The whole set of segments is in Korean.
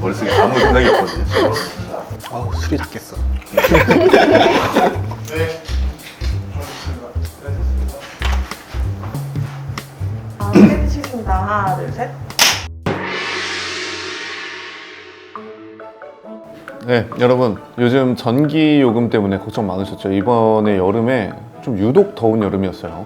머릿속에 아무 생각이 없거든요. 어우, 술이 닿겠어. 치겠습니다. 하나, 둘, 셋. 네, 여러분 요즘 전기 요금 때문에 걱정 많으셨죠? 이번에 여름에 좀 유독 더운 여름이었어요.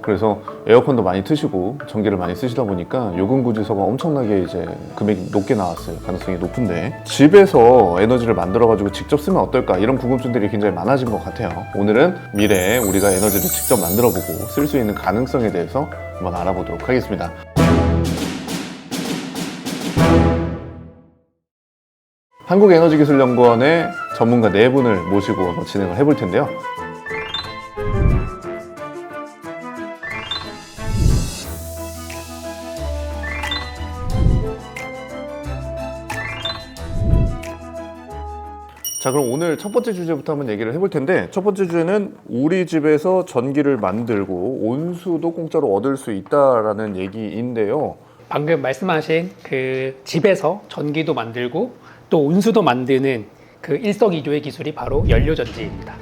그래서 에어컨도 많이 트시고 전기를 많이 쓰시다 보니까 요금 고지서가 엄청나게 이제 금액이 높게 나왔어요. 가능성이 높은데 집에서 에너지를 만들어 가지고 직접 쓰면 어떨까 이런 궁금증들이 굉장히 많아진 것 같아요. 오늘은 미래에 우리가 에너지를 직접 만들어 보고 쓸 수 있는 가능성에 대해서 한번 알아보도록 하겠습니다. 한국에너지기술연구원의 전문가 4분을 모시고 한번 진행을 해볼 텐데요. 자, 그럼 오늘 첫 번째 주제부터 한번 얘기를 해볼 텐데, 첫 번째 주제는 우리 집에서 전기를 만들고 온수도 공짜로 얻을 수 있다라는 얘기인데요. 방금 말씀하신 그 집에서 전기도 만들고 또 온수도 만드는 그 일석이조의 기술이 바로 연료전지입니다.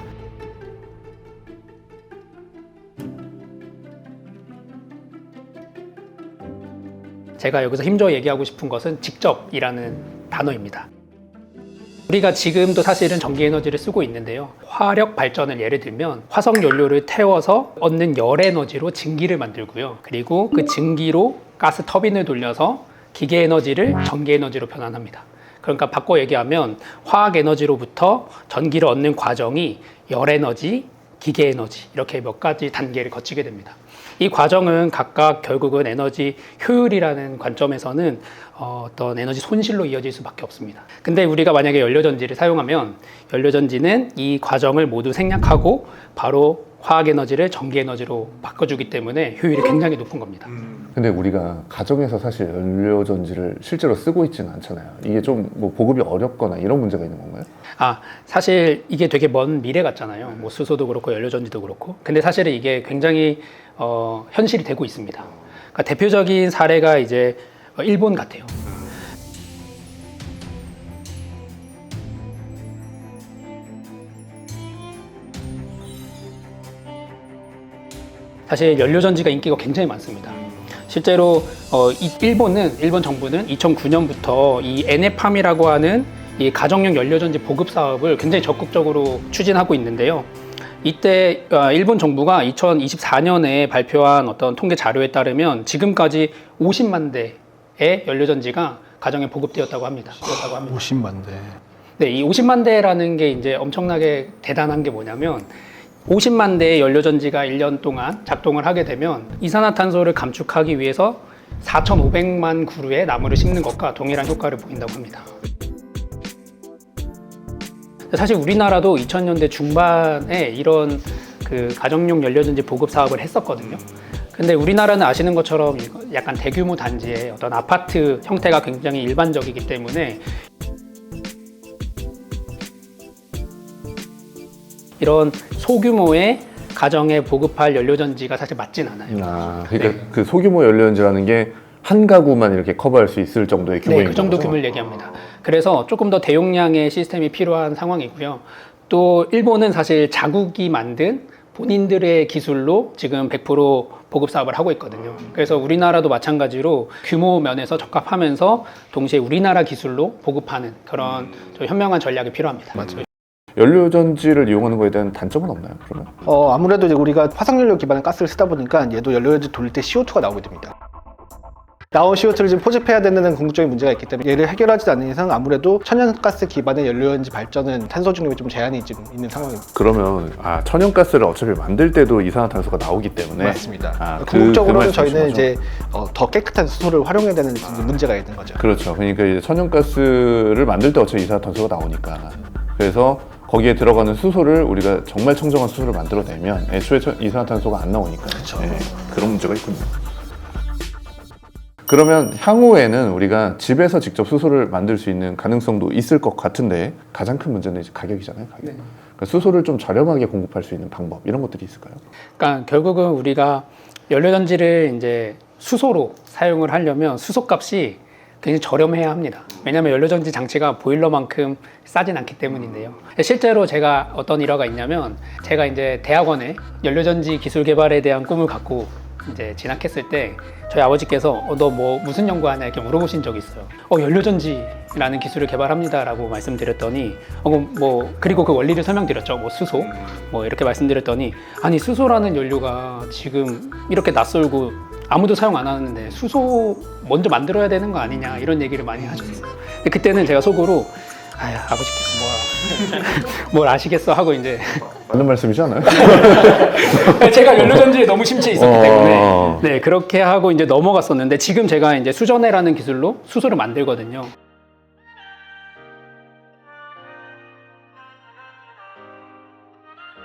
제가 여기서 힘줘서 얘기하고 싶은 것은 직접이라는 단어입니다. 우리가 지금도 사실은 전기에너지를 쓰고 있는데요. 화력 발전을 예를 들면 화석연료를 태워서 얻는 열에너지로 증기를 만들고요. 그리고 그 증기로 가스 터빈을 돌려서 기계에너지를 전기에너지로 변환합니다. 그러니까 바꿔 얘기하면 화학에너지로부터 전기를 얻는 과정이 열에너지, 기계에너지 이렇게 몇 가지 단계를 거치게 됩니다. 이 과정은 각각 결국은 에너지 효율이라는 관점에서는 어떤 에너지 손실로 이어질 수밖에 없습니다. 근데 우리가 만약에 연료전지를 사용하면 연료전지는 이 과정을 모두 생략하고 바로 화학에너지를 전기에너지로 바꿔주기 때문에 효율이 굉장히 높은 겁니다. 근데 우리가 가정에서 사실 연료전지를 실제로 쓰고 있지는 않잖아요. 이게 좀 뭐 보급이 어렵거나 이런 문제가 있는 건가요? 사실 이게 되게 먼 미래 같잖아요. 뭐 수소도 그렇고 연료전지도 그렇고. 근데 사실은 이게 굉장히 현실이 되고 있습니다. 그러니까 대표적인 사례가 이제 일본 같아요. 사실 연료전지가 인기가 굉장히 많습니다. 실제로 일본 정부는 2009년부터 이 에네팜이라고 하는 이 가정용 연료전지 보급 사업을 굉장히 적극적으로 추진하고 있는데요. 이때 일본 정부가 2024년에 발표한 어떤 통계 자료에 따르면 지금까지 50만 대의 연료전지가 가정에 보급되었다고 합니다. 50만 대. 네, 이 50만 대라는 게 이제 엄청나게 대단한 게 뭐냐면 50만 대의 연료전지가 1년 동안 작동을 하게 되면 이산화탄소를 감축하기 위해서 4,500만 그루의 나무를 심는 것과 동일한 효과를 보인다고 합니다. 사실 우리나라도 2000년대 중반에 이런 그 가정용 연료전지 보급 사업을 했었거든요. 근데 우리나라는 아시는 것처럼 약간 대규모 단지의 어떤 아파트 형태가 굉장히 일반적이기 때문에 이런 소규모의 가정에 보급할 연료전지가 사실 맞진 않아요. 그러니까 그 소규모 연료전지라는 게 한 가구만 이렇게 커버할 수 있을 정도의 규모인 네, 그 정도 거죠? 규모를 얘기합니다. 그래서 조금 더 대용량의 시스템이 필요한 상황이고요. 또 일본은 사실 자국이 만든 본인들의 기술로 지금 100% 보급 사업을 하고 있거든요. 그래서 우리나라도 마찬가지로 규모 면에서 적합하면서 동시에 우리나라 기술로 보급하는 그런 좀 현명한 전략이 필요합니다. 맞아요. 연료전지를 이용하는 거에 대한 단점은 없나요, 그러면? 아무래도 이제 우리가 화석연료 기반의 가스를 쓰다 보니까 얘도 연료전지 돌릴 때 CO2가 나오게 됩니다. 나온 CO2를 지금 포집해야 되는 궁극적인 문제가 있기 때문에 얘를 해결하지 않는 이상 아무래도 천연가스 기반의 연료전지 발전은 탄소 중립에 좀 제한이 지금 있는 상황입니다. 그러면 천연가스를 어차피 만들 때도 이산화탄소가 나오기 때문에 맞습니다. 궁극적으로는 저희는 이제 더 깨끗한 수소를 활용해야 되는 문제가 있는 거죠. 그렇죠. 그러니까 이제 천연가스를 만들 때 어차피 이산화탄소가 나오니까 그래서 거기에 들어가는 수소를 우리가 정말 청정한 수소를 만들어내면 애초에 이산화탄소가 안 나오니까 그렇죠. 그런 문제가 있군요. 그러면 향후에는 우리가 집에서 직접 수소를 만들 수 있는 가능성도 있을 것 같은데 가장 큰 문제는 이제 가격이잖아요. 가격. 네. 그러니까 수소를 좀 저렴하게 공급할 수 있는 방법 이런 것들이 있을까요? 그러니까 결국은 우리가 연료전지를 이제 수소로 사용을 하려면 수소값이 굉장히 저렴해야 합니다. 왜냐하면 연료전지 장치가 보일러만큼 싸진 않기 때문인데요. 실제로 제가 어떤 일화가 있냐면 제가 이제 대학원에 연료전지 기술 개발에 대한 꿈을 갖고 이제 진학했을 때 저희 아버지께서 너 뭐 무슨 연구하냐 이렇게 물어보신 적이 있어요. 연료전지라는 기술을 개발합니다라고 말씀드렸더니 그리고 그 원리를 설명드렸죠. 뭐 수소 뭐 이렇게 말씀드렸더니 아니 수소라는 연료가 지금 이렇게 낯설고 아무도 사용 안 하는데 수소 먼저 만들어야 되는 거 아니냐 이런 얘기를 많이 하셨어요. 근데 그때는 제가 속으로 아버지께서 뭘 아시겠어 하고 이제 맞는 말씀이지 않아요? 제가 연료전지에 너무 심취해 있었기 때문에 네 그렇게 하고 이제 넘어갔었는데 지금 제가 이제 수전해라는 기술로 수소를 만들거든요.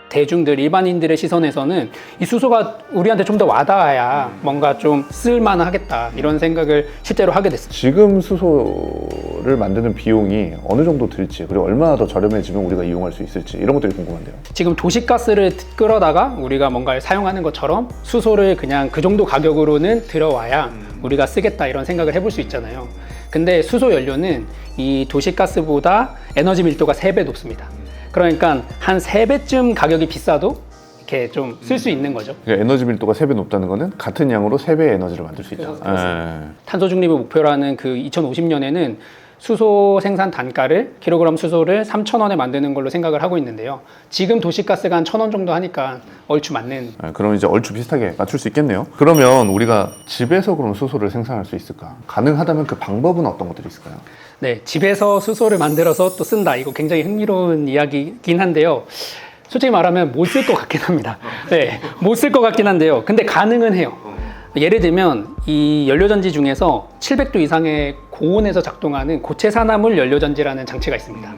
대중들, 일반인들의 시선에서는 이 수소가 우리한테 좀 더 와닿아야 뭔가 좀 쓸만하겠다 이런 생각을 실제로 하게 됐어요. 지금 수소를 만드는 비용이 어느 정도 들지, 그리고 얼마나 더 저렴해지면 우리가 이용할 수 있을지 이런 것들이 궁금한데요. 지금 도시가스를 끌어다가 우리가 뭔가를 사용하는 것처럼 수소를 그냥 그 정도 가격으로는 들어와야 우리가 쓰겠다 이런 생각을 해볼 수 있잖아요. 근데 수소 연료는 이 도시가스보다 에너지 밀도가 3배 높습니다. 그러니까 한 3배쯤 가격이 비싸도 이렇게 좀 쓸 수 있는 거죠. 그러니까 에너지 밀도가 3배 높다는 거는 같은 양으로 3배의 에너지를 만들 수 있다. 탄소 중립을 목표라는 그 2050년에는 수소 생산 단가를 킬로그램 수소를 3,000원에 만드는 걸로 생각을 하고 있는데요. 지금 도시가스가 한 1,000원 정도 하니까 얼추 맞는. 그럼 이제 얼추 비슷하게 맞출 수 있겠네요. 그러면 우리가 집에서 그럼 수소를 생산할 수 있을까? 가능하다면 그 방법은 어떤 것들이 있을까요? 네, 집에서 수소를 만들어서 또 쓴다. 이거 굉장히 흥미로운 이야기이긴 한데요. 솔직히 말하면 못 쓸 것 같긴 합니다. 네, 못 쓸 것 같긴 한데요. 근데 가능은 해요. 예를 들면 이 연료전지 중에서 700도 이상의 고온에서 작동하는 고체 산화물 연료전지라는 장치가 있습니다.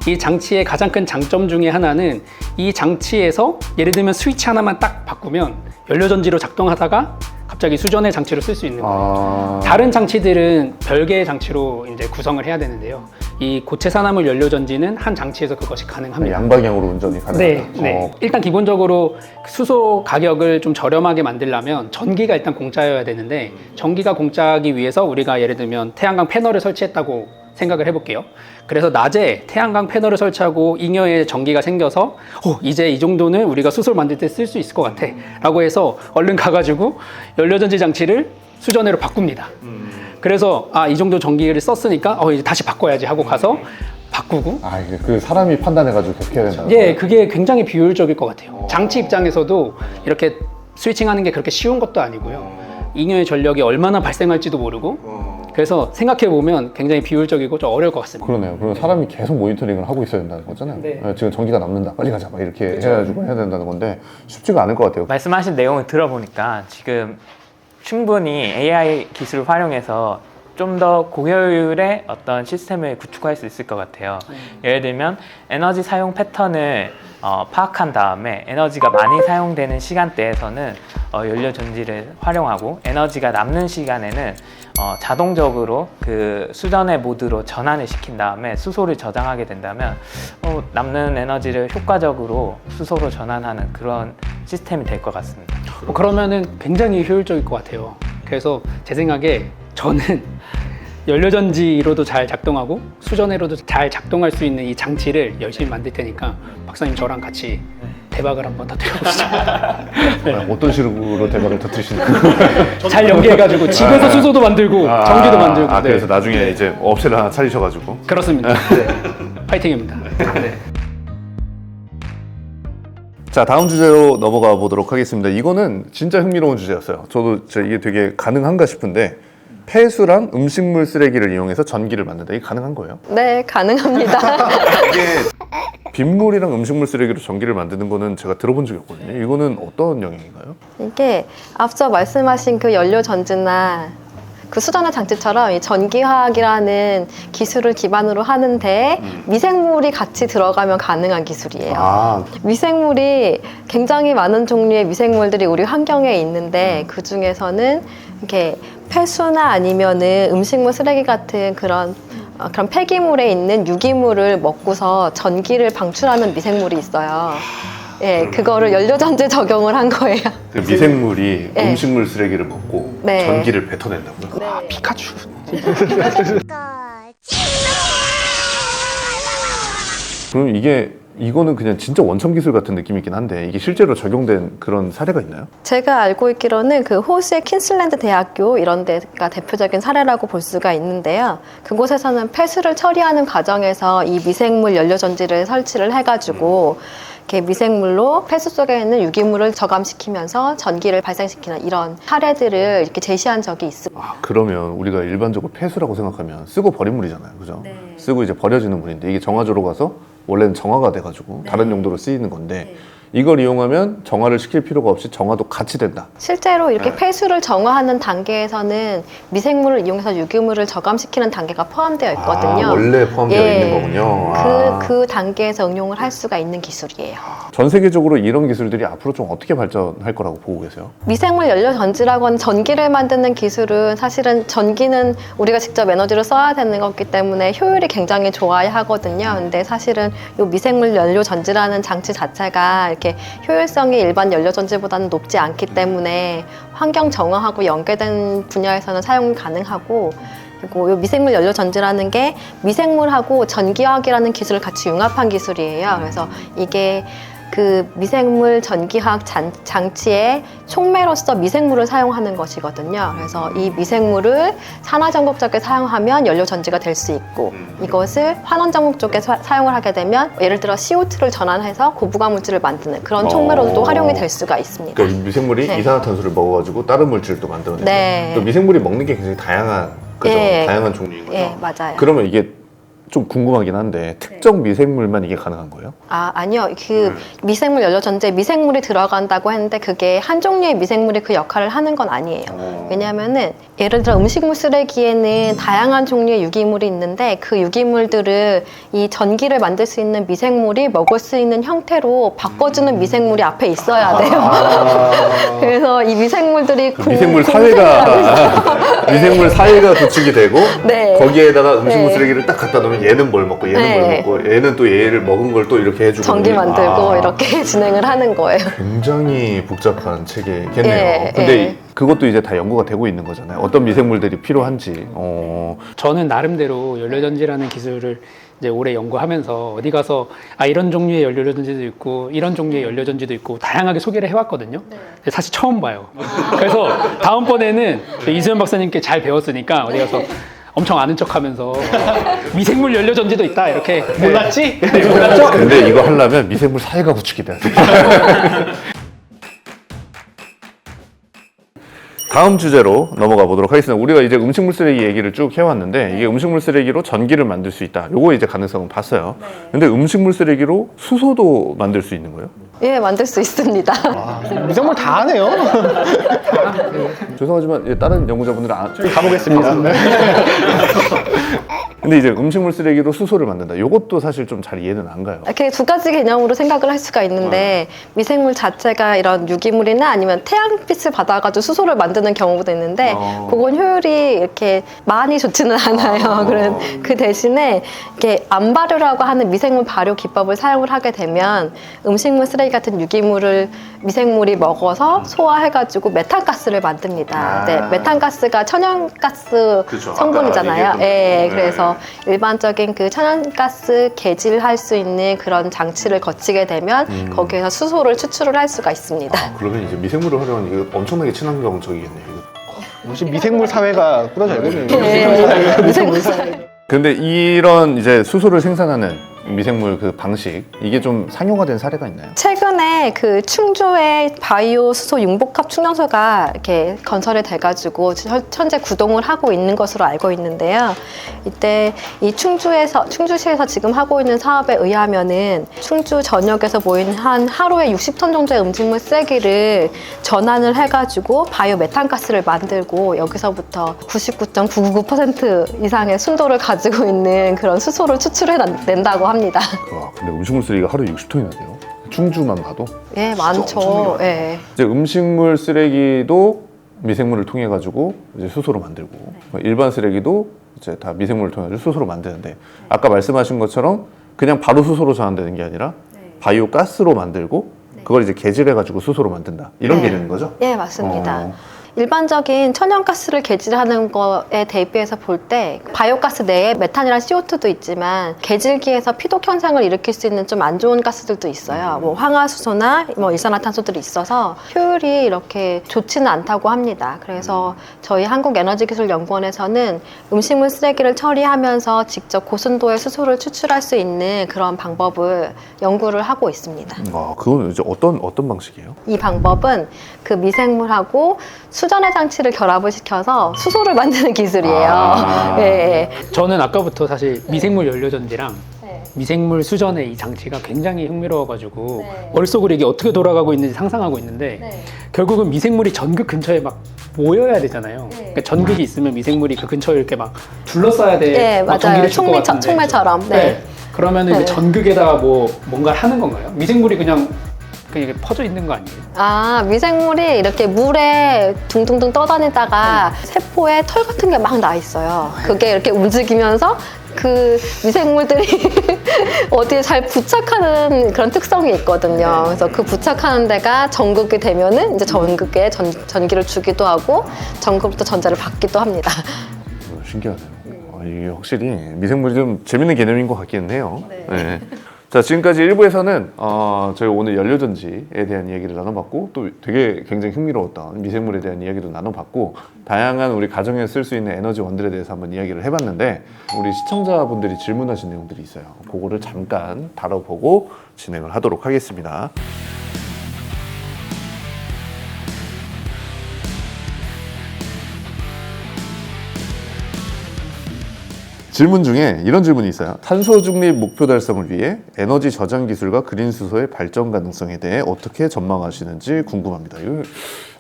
이 장치의 가장 큰 장점 중에 하나는 이 장치에서 예를 들면 스위치 하나만 딱 바꾸면 연료전지로 작동하다가 갑자기 수전의 장치로 쓸 수 있는 거예요. 다른 장치들은 별개의 장치로 이제 구성을 해야 되는데요. 이 고체 산화물 연료전지는 한 장치에서 그것이 가능합니다. 양방향으로 운전이 가능하다. 네. 일단 기본적으로 수소 가격을 좀 저렴하게 만들려면 전기가 일단 공짜여야 되는데 전기가 공짜하기 위해서 우리가 예를 들면 태양광 패널을 설치했다고 생각을 해볼게요. 그래서 낮에 태양광 패널을 설치하고 잉여의 전기가 생겨서 이제 이 정도는 우리가 수소를 만들 때 쓸 수 있을 것 같아 라고 해서 얼른 가가지고 연료전지 장치를 수전해로 바꿉니다. 그래서 이 정도 전기를 썼으니까 이제 다시 바꿔야지 하고 가서 바꾸고. 이게 그 사람이 판단해가지고 그렇게 해야 된다. 예, 그게 굉장히 비효율적일 것 같아요. 장치 입장에서도 이렇게 스위칭하는 게 그렇게 쉬운 것도 아니고요. 잉여의 전력이 얼마나 발생할지도 모르고. 그래서 생각해보면 굉장히 비효율적이고 좀 어려울 것 같습니다. 그러네요. 그럼 사람이 계속 모니터링을 하고 있어야 된다는 거잖아요. 네. 지금 전기가 남는다, 빨리 가자, 막 이렇게 해가지고 해야 된다는 건데 쉽지가 않을 것 같아요. 말씀하신 내용을 들어보니까 지금 충분히 AI 기술을 활용해서 좀 더 고효율의 어떤 시스템을 구축할 수 있을 것 같아요. 예를 들면 에너지 사용 패턴을 파악한 다음에 에너지가 많이 사용되는 시간대에서는 연료전지를 활용하고 에너지가 남는 시간에는 자동적으로 그 수전의 모드로 전환을 시킨 다음에 수소를 저장하게 된다면 남는 에너지를 효과적으로 수소로 전환하는 그런 시스템이 될 것 같습니다. 그러면은 굉장히 효율적일 것 같아요. 그래서 제 생각에 저는 연료전지로도 잘 작동하고 수전해로도 잘 작동할 수 있는 이 장치를 열심히 만들 테니까 박사님 저랑 같이 대박을 한번 터뜨려보시죠. 어떤 식으로 대박을 터뜨리시나요? 잘 연계해가지고 집에서 수소도 만들고 전기도 만들고. 그래서 나중에 이제 업체를 하나 차리셔가지고. 그렇습니다. 네. 파이팅입니다. 네. 자, 다음 주제로 넘어가 보도록 하겠습니다. 이거는 진짜 흥미로운 주제였어요. 저도 이게 되게 가능한가 싶은데 폐수랑 음식물 쓰레기를 이용해서 전기를 만든다. 이게 가능한 거예요? 네, 가능합니다. 이게 빗물이랑 음식물 쓰레기로 전기를 만드는 거는 제가 들어본 적이 없거든요. 이거는 어떤 영역인가요? 이게 앞서 말씀하신 그 연료전지나 그 수전화 장치처럼 이 전기화학이라는 기술을 기반으로 하는데 미생물이 같이 들어가면 가능한 기술이에요. 미생물이 굉장히 많은 종류의 미생물들이 우리 환경에 있는데 그 중에서는 이렇게 폐수나 아니면은 음식물 쓰레기 같은 그런 폐기물에 있는 유기물을 먹고서 전기를 방출하는 미생물이 있어요. 예, 그거를 연료전지 적용을 한 거예요. 그 미생물이 네. 음식물 쓰레기를 먹고 네. 전기를 뱉어낸다고요? 아, 피카츄. 그럼 이거는 그냥 진짜 원천 기술 같은 느낌이긴 한데 이게 실제로 적용된 그런 사례가 있나요? 제가 알고 있기로는 그 호주의 퀸슬랜드 대학교 이런 데가 대표적인 사례라고 볼 수가 있는데요. 그곳에서는 폐수를 처리하는 과정에서 이 미생물 연료전지를 설치를 해가지고 이렇게 미생물로 폐수 속에 있는 유기물을 저감시키면서 전기를 발생시키는 이런 사례들을 이렇게 제시한 적이 있습니다. 아, 그러면 우리가 일반적으로 폐수라고 생각하면 쓰고 버린 물이잖아요, 그죠? 쓰고 이제 버려지는 물인데 이게 정화조로 가서 원래는 정화가 돼가지고 다른 용도로 쓰이는 건데 이걸 이용하면 정화를 시킬 필요가 없이 정화도 같이 된다. 실제로 이렇게 네. 폐수를 정화하는 단계에서는 미생물을 이용해서 유기물을 저감시키는 단계가 포함되어 있거든요. 아, 원래 포함되어 예. 있는 거군요. 그 단계에서 응용을 할 수가 있는 기술이에요. 전 세계적으로 이런 기술들이 앞으로 좀 어떻게 발전할 거라고 보고 계세요? 미생물 연료 전지라고 하는 전기를 만드는 기술은 사실은 전기는 우리가 직접 에너지를 써야 되는 거기 때문에 효율이 굉장히 좋아야 하거든요. 근데 사실은 이 미생물 연료 전지라는 장치 자체가 이렇게 효율성이 일반 연료 전지보다는 높지 않기 때문에 환경 정화하고 연계된 분야에서는 사용이 가능하고, 그리고 이 미생물 연료 전지라는 게 미생물하고 전기화학이라는 기술을 같이 융합한 기술이에요. 그래서 이게 그 미생물 전기화학 장치의 촉매로서 미생물을 사용하는 것이거든요. 그래서 이 미생물을 산화전국 쪽에 사용하면 연료 전지가 될 수 있고, 이것을 환원전국 쪽에 사용을 하게 되면 예를 들어 CO2를 전환해서 고부가 물질을 만드는 그런 촉매로도 활용이 될 수가 있습니다. 그러니까 이 미생물이 네. 이산화탄소를 먹어가지고 다른 물질도 만들어내고 네. 또 미생물이 먹는 게 굉장히 다양한 그죠? 예. 다양한 종류인 거죠. 예, 맞아요. 그러면 이게 좀 궁금하긴 한데 특정 미생물만 이게 가능한 거예요? 아니요. 그 미생물 연료 전지에 미생물이 들어간다고 했는데 그게 한 종류의 미생물이 그 역할을 하는 건 아니에요. 왜냐하면은 예를 들어 음식물 쓰레기에는 다양한 종류의 유기물이 있는데 그 유기물들을 이 전기를 만들 수 있는 미생물이 먹을 수 있는 형태로 바꿔주는 미생물이 앞에 있어야 돼요. 그래서 이 미생물들이 그 미생물 사회가 미생물 사회가 구축이 되고 네. 거기에다가 음식물 네. 쓰레기를 딱 갖다 놓으면 얘는 뭘 먹고 얘는 네. 뭘 먹고 얘는 또 얘를 먹은 걸 또 이렇게 해주고 전기 만들고 아, 이렇게 진행을 하는 거예요. 굉장히 복잡한 체계겠네요. 예, 근데 예. 그것도 이제 다 연구가 되고 있는 거잖아요. 어떤 미생물들이 필요한지. 저는 나름대로 연료전지라는 기술을 이제 오래 연구하면서 어디 가서 이런 종류의 연료전지도 있고 이런 종류의 연료전지도 있고 다양하게 소개를 해왔거든요. 근데 사실 처음 봐요. 그래서 다음번에는 이수연 박사님께 잘 배웠으니까 어디 가서 엄청 아는 척하면서 미생물 연료전지도 있다 이렇게 몰랐지? 네, 몰랐죠? 근데 이거 하려면 미생물 사회가 구축이 돼야 돼. 다음 주제로 넘어가 보도록 하겠습니다. 우리가 이제 음식물 쓰레기 얘기를 쭉 해왔는데 이게 음식물 쓰레기로 전기를 만들 수 있다. 요거 이제 가능성은 봤어요. 근데 음식물 쓰레기로 수소도 만들 수 있는 거예요? 예, 만들 수 있습니다. 미생물 다 하네요. 죄송하지만 이제 다른 연구자분들은 가보겠습니다. 근데 이제 음식물 쓰레기로 수소를 만든다. 요것도 사실 좀 잘 이해는 안 가요. 이렇게 두 가지 개념으로 생각을 할 수가 있는데 미생물 자체가 이런 유기물이나 아니면 태양빛을 받아가지고 수소를 만드는 경우도 있는데 그건 효율이 이렇게 많이 좋지는 않아요. 그런 그 대신에 이렇게 암발효라고 하는 미생물 발효 기법을 사용을 하게 되면 음식물 쓰레기 같은 유기물을 미생물이 먹어서 소화해가지고 메탄가스를 만듭니다. 네, 메탄가스가 천연가스 그쵸, 성분이잖아요. 아까 예, 얘기했던 그래서 일반적인 그 천연가스 개질할 수 있는 그런 장치를 거치게 되면 거기에서 수소를 추출을 할 수가 있습니다. 그러면 이제 미생물을 활용하는 이게 엄청나게 친환경 적이겠네요. 무슨 미생물 사회가 꾸려져야겠네요. 네, 미생물 사회. 근데 이런 이제 수소를 생산하는 미생물 그 방식 이게 좀 상용화된 사례가 있나요? 최근에 그 충주에 바이오 수소 융복합 충전소가 이렇게 건설이 돼가지고 현재 구동을 하고 있는 것으로 알고 있는데요. 이때 이 충주시에서 지금 하고 있는 사업에 의하면은 충주 전역에서 모인 한 하루에 60톤 정도의 음식물 쓰레기를 전환을 해가지고 바이오 메탄가스를 만들고 여기서부터 99.999% 이상의 순도를 가지고 있는 그런 수소를 추출해낸다고 합니다. 와, 근데 음식물 쓰레기가 하루에 60톤이나 돼요? 충주만 봐도? 예, 많죠. 예. 이제 음식물 쓰레기도 미생물을 통해 가지고 이제 수소로 만들고 일반 쓰레기도 이제 다 미생물을 통해 가지고 수소로 만드는데 아까 말씀하신 것처럼 그냥 바로 수소로 전환되는 게 아니라 바이오 가스로 만들고 그걸 이제 개질해가지고 수소로 만든다. 이런 네. 개념인 거죠? 예, 맞습니다. 어. 일반적인 천연가스를 개질하는 거에 대비해서 볼 때 바이오가스 내에 메탄이랑 CO2도 있지만 개질기에서 피독 현상을 일으킬 수 있는 좀 안 좋은 가스들도 있어요. 뭐 황화수소나 뭐 일산화탄소들이 있어서 효율이 이렇게 좋지는 않다고 합니다. 그래서 저희 한국에너지기술연구원에서는 음식물 쓰레기를 처리하면서 직접 고순도의 수소를 추출할 수 있는 그런 방법을 연구를 하고 있습니다. 그건 이제 어떤 방식이에요? 이 방법은 그 미생물하고 수전의 장치를 결합을 시켜서 수소를 만드는 기술이에요. 아. 네. 저는 아까부터 사실 미생물 연료전지랑 네. 미생물 수전의 이 장치가 굉장히 흥미로워가지고 네. 머릿속으로 이게 어떻게 돌아가고 있는지 상상하고 있는데 네. 결국은 미생물이 전극 근처에 막 모여야 되잖아요. 네. 그러니까 전극이 있으면 미생물이 그 근처에 이렇게 막 둘러싸야 돼. 네, 막 맞아요. 전기를 줄 것 같은데. 총매처럼. 네. 그러면 네. 이제 전극에다가 뭔가를 하는 건가요? 미생물이 그냥 이렇게 퍼져 있는 거 아니에요? 아, 미생물이 이렇게 물에 둥둥둥 떠다니다가 세포에 털 같은 게 막 나 있어요. 그게 이렇게 움직이면서 그 미생물들이 어디에 잘 부착하는 그런 특성이 있거든요. 그래서 그 부착하는 데가 전극이 되면은 이제 전극에 전기를 주기도 하고 전극부터 전자를 받기도 합니다. 신기하네요. 이게 확실히 미생물이 좀 재밌는 개념인 것 같기는 해요. 네. 자, 지금까지 1부에서는 저희 오늘 연료전지에 대한 이야기를 나눠봤고 또 되게 굉장히 흥미로웠던 미생물에 대한 이야기도 나눠봤고 다양한 우리 가정에 쓸 수 있는 에너지원들에 대해서 한번 이야기를 해봤는데 우리 시청자분들이 질문하신 내용들이 있어요. 그거를 잠깐 다뤄보고 진행을 하도록 하겠습니다. 질문 중에 이런 질문이 있어요. 탄소 중립 목표 달성을 위해 에너지 저장 기술과 그린 수소의 발전 가능성에 대해 어떻게 전망하시는지 궁금합니다.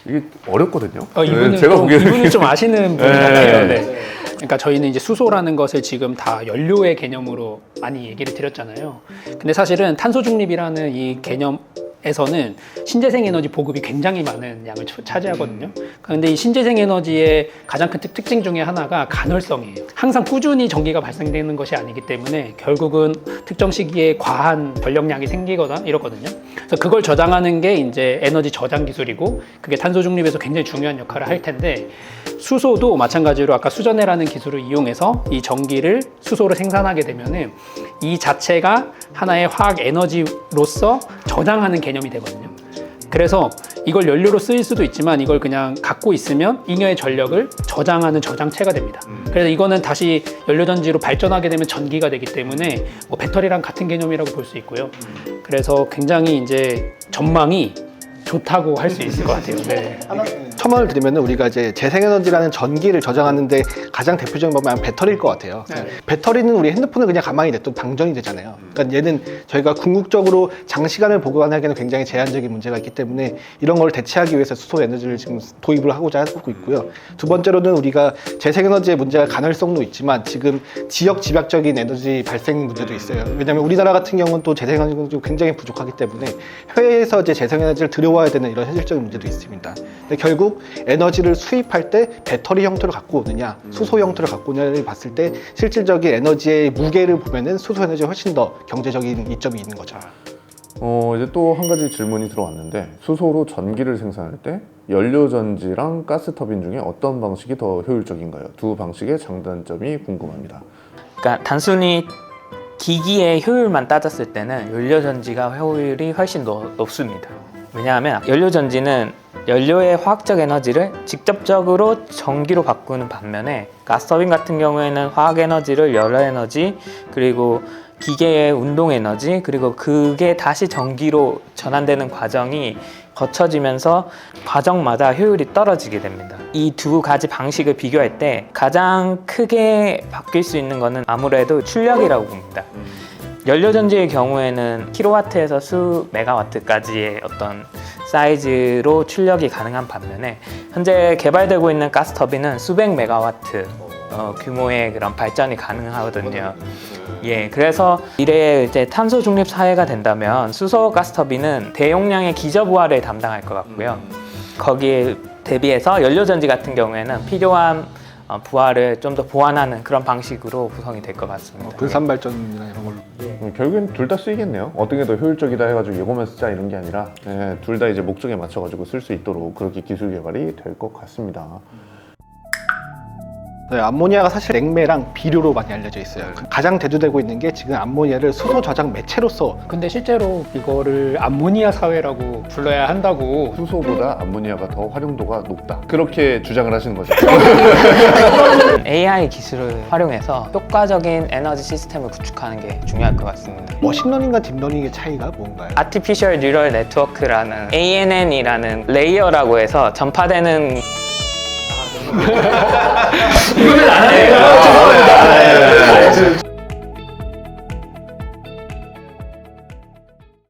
이게 어렵거든요. 이분은 제가 이분은 좀 아시는 분 같아요. 네. 네. 그러니까 저희는 이제 수소라는 것을 지금 다 연료의 개념으로 많이 얘기를 드렸잖아요. 근데 사실은 탄소 중립이라는 이 개념에서는 신재생 에너지 보급이 굉장히 많은 양을 차지하거든요. 그런데 이 신재생 에너지의 가장 큰 특징 중에 하나가 간헐성이에요. 항상 꾸준히 전기가 발생되는 것이 아니기 때문에 결국은 특정 시기에 과한 전력량이 생기거나 이러거든요. 그래서 그걸 저장하는 게 이제 에너지 저장 기술이고 그게 탄소 중립에서 굉장히 중요한 역할을 할 텐데 수소도 마찬가지로 아까 수전해라는 기술을 이용해서 이 전기를 수소로 생산하게 되면은 이 자체가 하나의 화학 에너지로서 저장하는 개념이 되거든요. 그래서 이걸 연료로 쓰일 수도 있지만 이걸 그냥 갖고 있으면 잉여의 전력을 저장하는 저장체가 됩니다. 그래서 이거는 다시 연료전지로 발전하게 되면 전기가 되기 때문에 뭐 배터리랑 같은 개념이라고 볼 수 있고요. 그래서 굉장히 이제 전망이 좋다고 할 수 있을 것 같아요. 네. 첨언을 드리면 우리가 이제 재생에너지라는 전기를 저장하는데 가장 대표적인 방법은 배터리일 것 같아요. 네. 배터리는 우리 핸드폰을 그냥 가만히 냅둬도 방전이 되잖아요. 그러니까 얘는 저희가 궁극적으로 장시간을 보관하기에는 굉장히 제한적인 문제가 있기 때문에 이런 걸 대체하기 위해서 수소 에너지를 지금 도입을 하고자 하고 있고요. 두 번째로는 우리가 재생에너지의 문제가 간헐성도 있지만 지금 지역 집약적인 에너지 발생 문제도 있어요. 왜냐하면 우리나라 같은 경우는 또 재생에너지가 굉장히 부족하기 때문에 해외에서 이제 재생에너지를 들여와야 되는 이런 현실적인 문제도 있습니다. 근데 결국 에너지를 수입할 때 배터리 형태로 갖고 오느냐 수소 형태로 갖고 오느냐를 봤을 때 실질적인 에너지의 무게를 보면은 수소 에너지가 훨씬 더 경제적인 이점이 있는 거죠. 이제 또 한 가지 질문이 들어왔는데 수소로 전기를 생산할 때 연료전지랑 가스터빈 중에 어떤 방식이 더 효율적인가요? 두 방식의 장단점이 궁금합니다. 그러니까 단순히 기기의 효율만 따졌을 때는 연료전지가 효율이 훨씬 높습니다. 왜냐하면 연료전지는 연료의 화학적 에너지를 직접적으로 전기로 바꾸는 반면에 가스터빈 같은 경우에는 화학 에너지를 열화 에너지 그리고 기계의 운동 에너지 그리고 그게 다시 전기로 전환되는 과정이 거쳐지면서 과정마다 효율이 떨어지게 됩니다. 이 두 가지 방식을 비교할 때 가장 크게 바뀔 수 있는 것은 아무래도 출력이라고 봅니다. 연료전지의 경우에는 킬로와트에서 수 메가와트까지의 어떤 사이즈로 출력이 가능한 반면에 현재 개발되고 있는 가스터빈은 수백 메가와트 규모의 그런 발전이 가능하거든요. 예, 그래서 미래에 이제 탄소 중립 사회가 된다면 수소 가스터빈은 대용량의 기저부하를 담당할 것 같고요. 거기에 대비해서 연료전지 같은 경우에는 필요한 부하를 좀 더 보완하는 그런 방식으로 구성이 될 것 같습니다. 분산 발전이나 이런 걸로. 결국엔 둘 다 쓰이겠네요. 어떤 게 더 효율적이다 해가지고 이거만 쓰자 이런 게 아니라 둘 다 이제 목적에 맞춰가지고 쓸 수 있도록 그렇게 기술 개발이 될 것 같습니다. 네, 암모니아가 사실 냉매랑 비료로 많이 알려져 있어요. 가장 대두되고 있는 게 지금 암모니아를 수소 저장 매체로서 근데 실제로 이거를 암모니아 사회라고 불러야 한다고. 수소보다 암모니아가 더 활용도가 높다. 그렇게 주장을 하시는 거죠. AI 기술을 활용해서 효과적인 에너지 시스템을 구축하는 게 중요할 것 같습니다. 머신러닝과 딥러닝의 차이가 뭔가요? 아티피셜 뉴럴 네트워크라는 ANN이라는 레이어라고 해서 전파되는